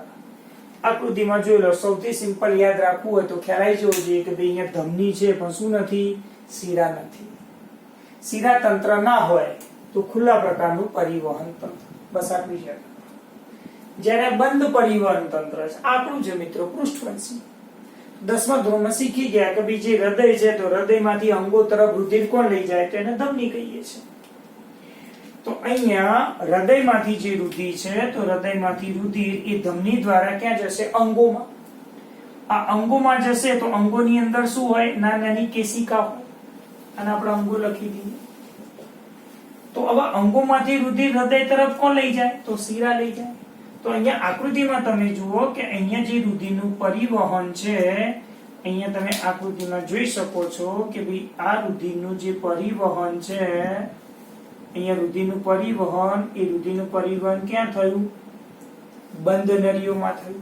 આકૃતિમાં જોઈ લો. સૌથી સિમ્પલ યાદ રાખવું હોય તો ખ્યાલ આવી જવો જોઈએ કે ભાઈ અહીંયા ધમની છે પણ શું નથી? શિરા નથી. શિરા તંત્ર ના હોય તો ખુલ્લા પ્રકારનું પરિવહન તંત્ર. બસ આટલું જ યાદ. જ્યારે બંધ પરિવહન તંત્ર છે આપણું છે મિત્રો પૃષ્ઠવંશી. 10મા ધોરણમાં શીખી ગયા કે ભાઈ જે હૃદય છે તો હૃદયમાંથી અંગો તરફ રુધિર કોણ લઈ જાય તો એને ધમની કહીએ છીએ. તો અહીંયા હૃદયમાંથી જે રુધિર છે તો હૃદયમાંથી રુધિર એ ધમની દ્વારા ક્યાં જશે? અંગોમાં. આ અંગોમાં જશે તો અંગોની અંદર શું હોય? નાની કેશિકા હોય. અને આપણે અંગો લખી દઈએ. તો હવે અંગોમાંથી રુધિર હૃદય તરફ કોણ લઈ જાય? તો શિરા લઈ જાય. તો અહીંયા આકૃતિમાં તમે જુઓ કે અહીંયા જે રુધિરનું પરિવહન છે અહીંયા તમે આકૃતિમાં જોઈ શકો છો કે ભાઈ આ રુધિરનું જે પરિવહન છે અહીંયા રુધિરનું પરિવહન ક્યાં થયું? બંધ નળીઓમાં થયું.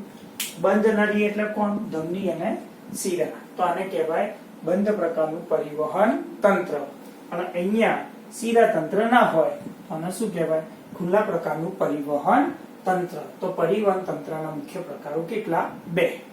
બંધ નળી એટલે કોણ? ધમની અને શિરા. તો આને કહેવાય બંધ પ્રકારનું પરિવહન તંત્ર. અને અહીંયા શિરા તંત્ર ના હોય તો આને શું કહેવાય? ખુલ્લા પ્રકારનું પરિવહન તંત્ર. તો પરિવહન તંત્રના મુખ્ય પ્રકારો કેટલા? 2.